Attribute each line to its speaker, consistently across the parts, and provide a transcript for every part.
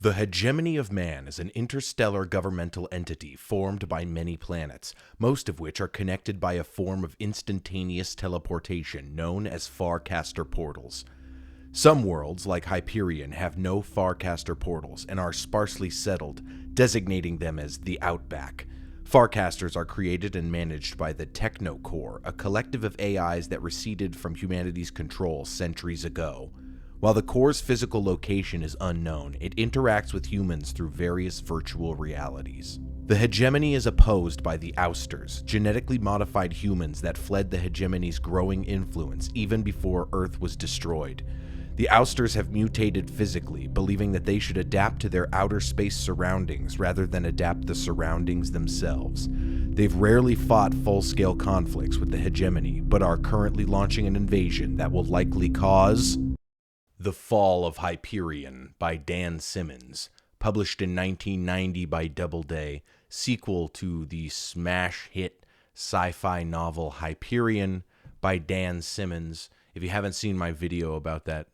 Speaker 1: The hegemony of man is an interstellar governmental entity formed by many planets, most of which are connected by a form of instantaneous teleportation known as Farcaster portals. Some worlds, like Hyperion, have no Farcaster portals and are sparsely settled, designating them as the Outback. Farcasters are created and managed by the Technocore, a collective of AIs that receded from humanity's control centuries ago. While the core's physical location is unknown, it interacts with humans through various virtual realities. The hegemony is opposed by the Ousters, genetically modified humans that fled the hegemony's growing influence even before Earth was destroyed. The Ousters have mutated physically, believing that they should adapt to their outer space surroundings rather than adapt the surroundings themselves. They've rarely fought full-scale conflicts with the hegemony, but are currently launching an invasion that will likely cause The Fall of Hyperion by Dan Simmons, published in 1990 by Doubleday, sequel to the smash hit sci-fi novel Hyperion by Dan Simmons. If you haven't seen my video about that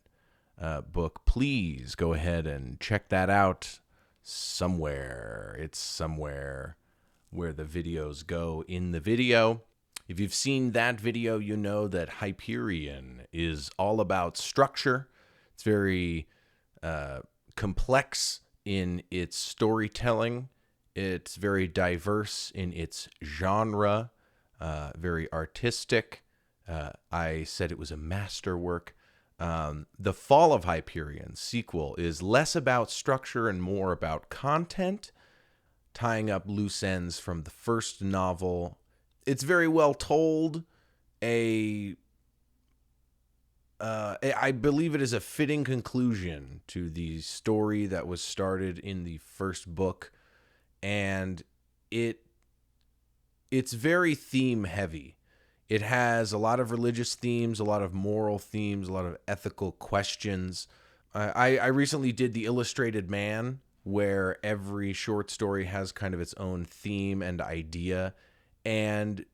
Speaker 1: book, please go ahead and check that out somewhere. It's somewhere where the videos go in the video. If you've seen that video, you know that Hyperion is all about structure. It's very complex in its storytelling. It's very diverse in its genre, very artistic. I said it was a masterwork. The Fall of Hyperion sequel is less about structure and more about content, tying up loose ends from the first novel. It's very well told. I believe it is a fitting conclusion to the story that was started in the first book, and it's very theme heavy. It has a lot of religious themes, a lot of moral themes, a lot of ethical questions. I recently did The Illustrated Man, where every short story has kind of its own theme and idea. And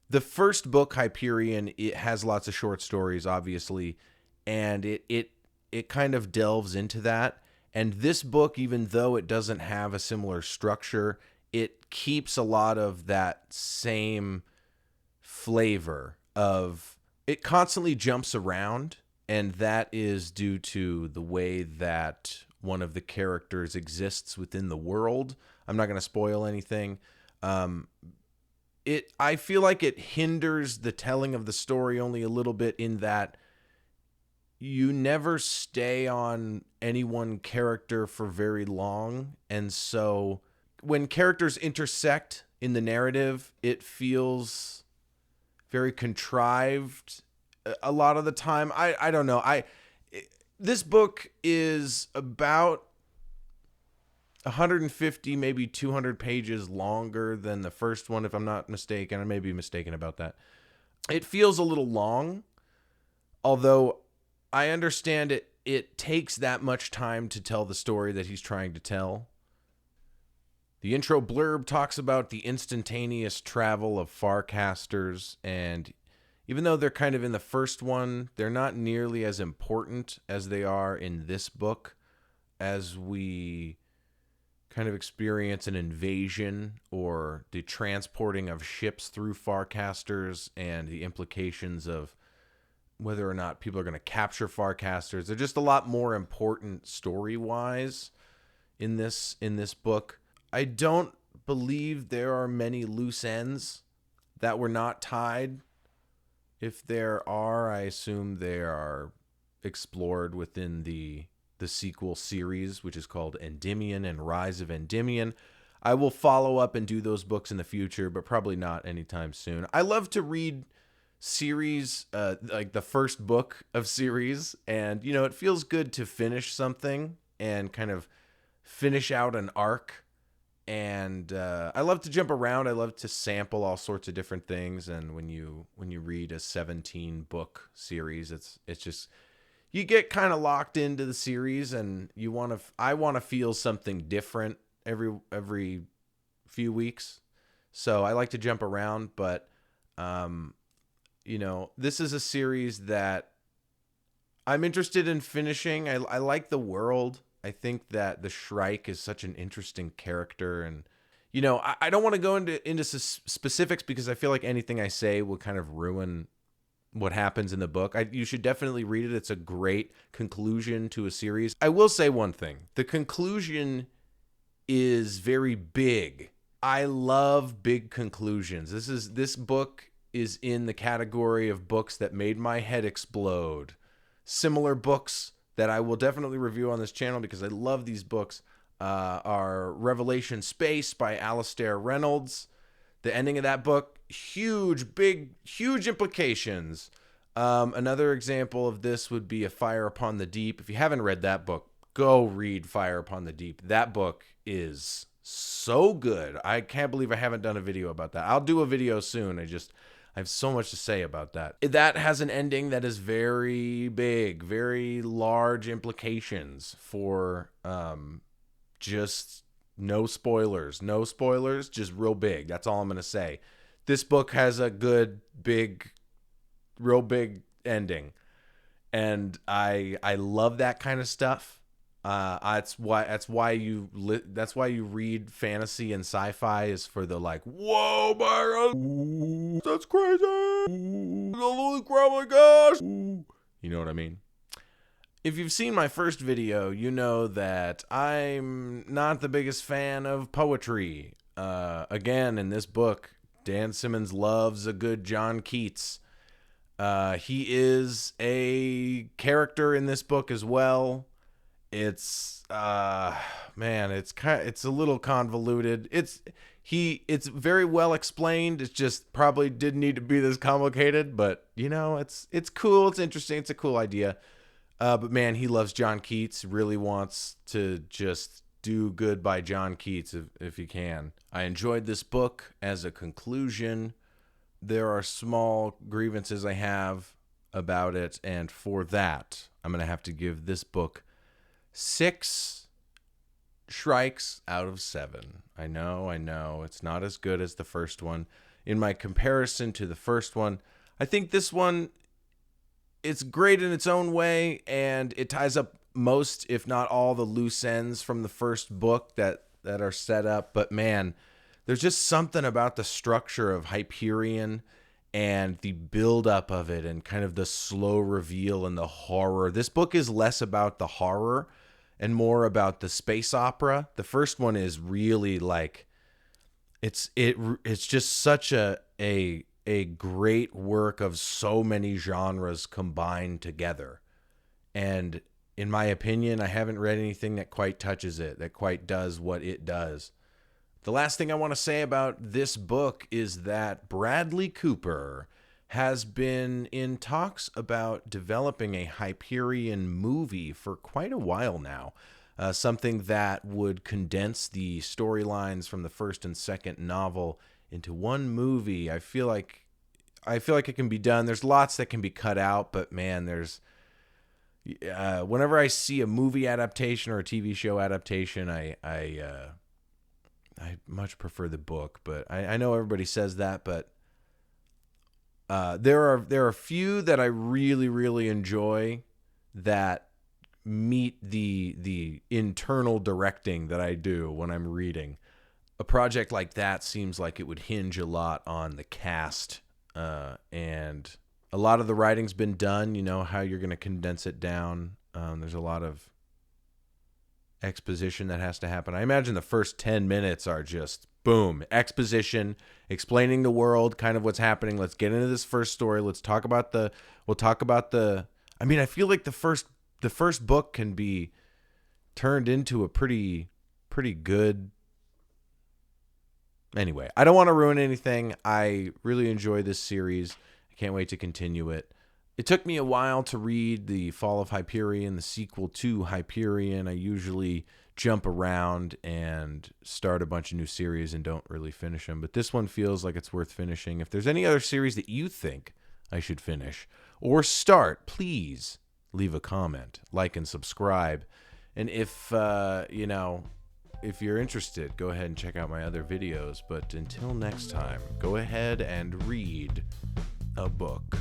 Speaker 1: the first book, Hyperion, it has lots of short stories, obviously, and it kind of delves into that. And this book, even though it doesn't have a similar structure, it keeps a lot of that same flavor of it constantly jumps around, and that is due to the way that one of the characters exists within the world. I'm not going to spoil anything. I feel like it hinders the telling of the story only a little bit in that you never stay on any one character for very long. And so when characters intersect in the narrative, it feels very contrived a lot of the time. I don't know. This book is about 150, maybe 200 pages longer than the first one, if I'm not mistaken. I may be mistaken about that. It feels a little long, although I understand it takes that much time to tell the story that he's trying to tell. The intro blurb talks about the instantaneous travel of Farcasters, and even though they're kind of in the first one, they're not nearly as important as they are in this book, as we kind of experience an invasion or the transporting of ships through Farcasters and the implications of whether or not people are going to capture Farcasters. They're just a lot more important story-wise in this book. I don't believe there are many loose ends that were not tied. If there are, I assume they are explored within the sequel series, which is called Endymion and Rise of Endymion. I will follow up and do those books in the future, but probably not anytime soon. I love to read series, like the first book of series, and, it feels good to finish something and kind of finish out an arc. And I love to jump around. I love to sample all sorts of different things. And when you read a 17-book series, it's just, you get kind of locked into the series, and I want to feel something different every few weeks. So I like to jump around, but this is a series that I'm interested in finishing. I like the world. I think that the Shrike is such an interesting character, and I don't want to go into specifics because I feel like anything I say will kind of ruin what happens in the book. You should definitely read it. It's a great conclusion to a series. I will say one thing. The conclusion is very big. I love big conclusions. This book is in the category of books that made my head explode. Similar books that I will definitely review on this channel because I love these books are Revelation Space by Alastair Reynolds. The ending of that book, huge implications. Another example of this would be A Fire Upon the Deep. If you haven't read that book, go read Fire Upon the Deep. That book is so good. I can't believe I haven't done a video about that. I'll do a video soon. I have so much to say about that. That has an ending that is very big, very large implications for just no spoilers, just real big. That's all I'm going to say. This book has a good, real big ending. And I love that kind of stuff. That's why you read fantasy and sci-fi, is for the like, whoa, my God, that's crazy. Holy crap, my gosh. You know what I mean? If you've seen my first video, you know that I'm not the biggest fan of poetry. Again, in this book, Dan Simmons loves a good John Keats. He is a character in this book as well. It's man, it's a little convoluted. It's very well explained. It's just probably didn't need to be this complicated, but it's cool. It's interesting. It's a cool idea. But man, he loves John Keats. Really wants to just do good by John Keats if he can. I enjoyed this book. As a conclusion, there are small grievances I have about it, and for that, I'm going to have to give this book 6 Shrikes out of 7. I know, it's not as good as the first one. In my comparison to the first one, I think this one, it's great in its own way, and it ties up most, if not all, the loose ends from the first book that are set up. But man, there's just something about the structure of Hyperion and the buildup of it and kind of the slow reveal and the horror. This book is less about the horror and more about the space opera. The first one is really like, it's just such a great work of so many genres combined together. And in my opinion, I haven't read anything that quite touches it, that quite does what it does. The last thing I want to say about this book is that Bradley Cooper has been in talks about developing a Hyperion movie for quite a while now. Something that would condense the storylines from the first and second novel into one movie. I feel like it can be done. There's lots that can be cut out, but man, whenever I see a movie adaptation or a TV show adaptation, I much prefer the book. But I know everybody says that, but there are a few that I really, really enjoy that meet the internal directing that I do when I'm reading. A project like that seems like it would hinge a lot on the cast, and a lot of the writing's been done. You know how you're going to condense it down. There's a lot of exposition that has to happen. I imagine the first 10 minutes are just boom, exposition, explaining the world, kind of what's happening. Let's get into this first story. We'll talk about the I mean, I feel like the first book can be turned into a pretty good. Anyway, I don't want to ruin anything. I really enjoy this series. I can't wait to continue it. It took me a while to read The Fall of Hyperion, the sequel to Hyperion. I usually jump around and start a bunch of new series and don't really finish them. But this one feels like it's worth finishing. If there's any other series that you think I should finish or start, please leave a comment, like, and subscribe. And if you're interested, go ahead and check out my other videos. But until next time, go ahead and read a book.